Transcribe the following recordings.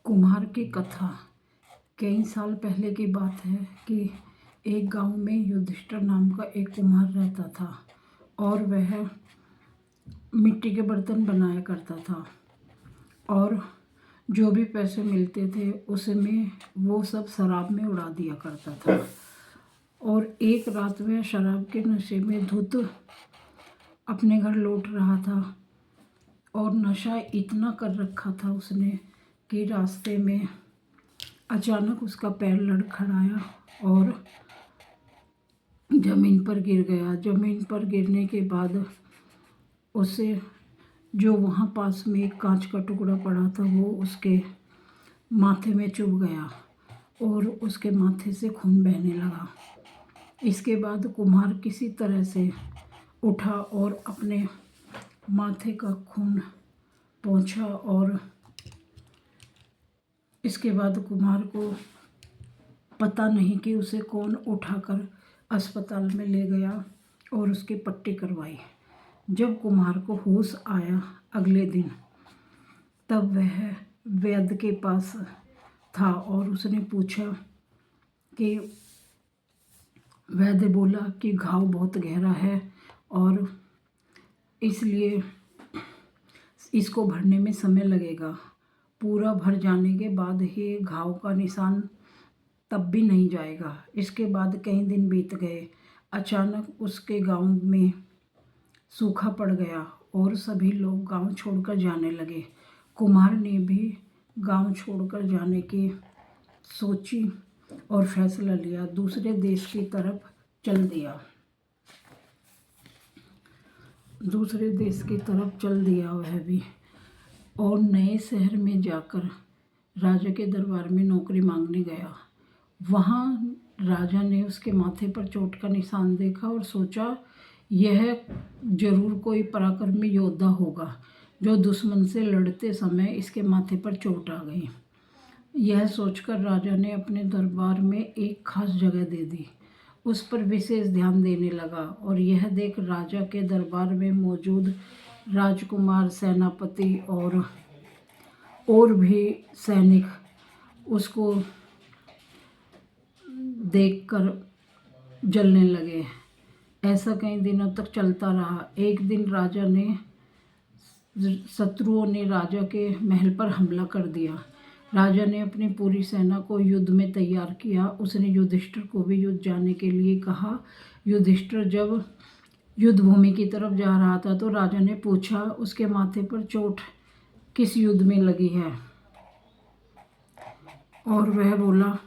कुम्हार की कथा। कई साल पहले की बात है कि एक गांव में युधिष्ठिर नाम का एक कुम्हार रहता था और वह मिट्टी के बर्तन बनाया करता था और जो भी पैसे मिलते थे उसमें वो सब शराब में उड़ा दिया करता था। और एक रात वह शराब के नशे में धुत अपने घर लौट रहा था और नशा इतना कर रखा था उसने कि रास्ते में अचानक उसका पैर लड़खड़ाया और ज़मीन पर गिर गया। ज़मीन पर गिरने के बाद उसे जो वहाँ पास में एक कांच का टुकड़ा पड़ा था वो उसके माथे में चुभ गया और उसके माथे से खून बहने लगा। इसके बाद कुम्हार किसी तरह से उठा और अपने माथे का खून पोंछा और इसके बाद कुम्हार को पता नहीं कि उसे कौन उठाकर अस्पताल में ले गया और उसकी पट्टी करवाई। जब कुम्हार को होश आया अगले दिन, तब वह वैद्य के पास था और उसने पूछा कि वैद्य बोला कि घाव बहुत गहरा है और इसलिए इसको भरने में समय लगेगा। पूरा भर जाने के बाद ही घाव का निशान तब भी नहीं जाएगा। इसके बाद कई दिन बीत गए। अचानक उसके गांव में सूखा पड़ गया और सभी लोग गांव छोड़कर जाने लगे। कुम्हार ने भी गांव छोड़कर जाने की सोची और फैसला लिया। दूसरे देश की तरफ चल दिया। वह भी और नए शहर में जाकर राजा के दरबार में नौकरी मांगने गया। वहाँ राजा ने उसके माथे पर चोट का निशान देखा और सोचा यह जरूर कोई पराक्रमी योद्धा होगा जो दुश्मन से लड़ते समय इसके माथे पर चोट आ गई। यह सोचकर राजा ने अपने दरबार में एक खास जगह दे दी, उस पर विशेष ध्यान देने लगा। और यह देख राजा के दरबार में मौजूद राजकुमार, सेनापति और भी सैनिक उसको देखकर जलने लगे। ऐसा कई दिनों तक चलता रहा। एक दिन शत्रुओं ने राजा के महल पर हमला कर दिया। राजा ने अपनी पूरी सेना को युद्ध में तैयार किया। उसने युधिष्ठिर को भी युद्ध जाने के लिए कहा। युधिष्ठिर जब युद्ध भूमि की तरफ जा रहा था तो राजा ने पूछा उसके माथे पर चोट किस युद्ध में लगी है, और वह बोला।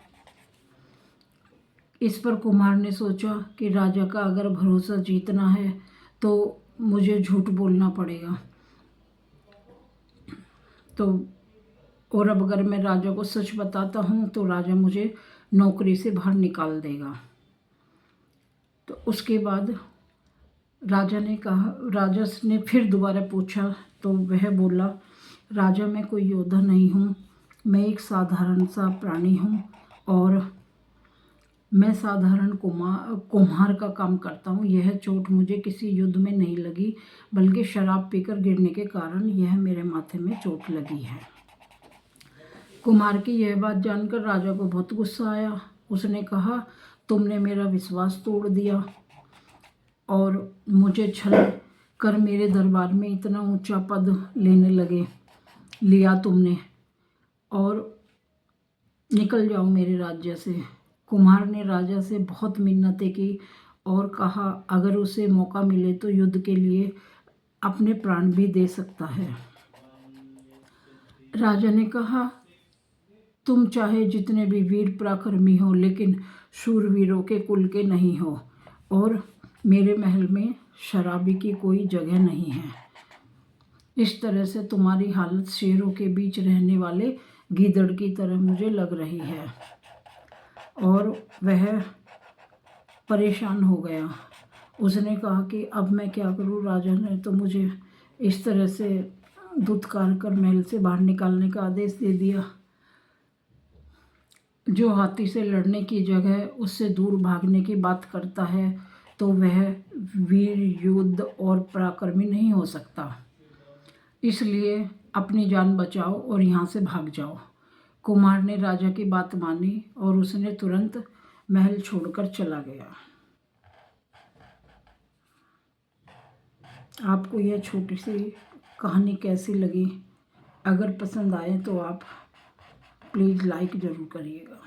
इस पर कुम्हार ने सोचा कि राजा का अगर भरोसा जीतना है तो मुझे झूठ बोलना पड़ेगा, और अब अगर मैं राजा को सच बताता हूँ तो राजा मुझे नौकरी से बाहर निकाल देगा। तो उसके बाद राजा ने फिर दोबारा पूछा तो वह बोला, राजा मैं कोई योद्धा नहीं हूँ, मैं एक साधारण सा प्राणी हूँ और मैं साधारण कुम्हार का काम करता हूँ। यह चोट मुझे किसी युद्ध में नहीं लगी, बल्कि शराब पीकर गिरने के कारण यह मेरे माथे में चोट लगी है। कुम्हार की यह बात जानकर राजा को बहुत गुस्सा आया। उसने कहा, तुमने मेरा विश्वास तोड़ दिया और मुझे छल कर मेरे दरबार में इतना ऊंचा पद लिया तुमने, और निकल जाओ मेरे राज्य से। कुम्हार ने राजा से बहुत मिन्नतें की और कहा अगर उसे मौका मिले तो युद्ध के लिए अपने प्राण भी दे सकता है। राजा ने कहा, तुम चाहे जितने भी वीर पराक्रमी हो, लेकिन शूरवीरों के कुल के नहीं हो, और मेरे महल में शराबी की कोई जगह नहीं है। इस तरह से तुम्हारी हालत शेरों के बीच रहने वाले गीदड़ की तरह मुझे लग रही है। और वह परेशान हो गया। उसने कहा कि अब मैं क्या करूं, राजा ने तो मुझे इस तरह से धुतकार कर महल से बाहर निकालने का आदेश दे दिया। जो हाथी से लड़ने की जगह उससे दूर भागने की बात करता है तो वह वीर, युद्ध और पराक्रमी नहीं हो सकता। इसलिए अपनी जान बचाओ और यहाँ से भाग जाओ। कुमार ने राजा की बात मानी और उसने तुरंत महल छोड़कर चला गया। आपको यह छोटी सी कहानी कैसी लगी? अगर पसंद आए तो आप प्लीज़ लाइक ज़रूर करिएगा।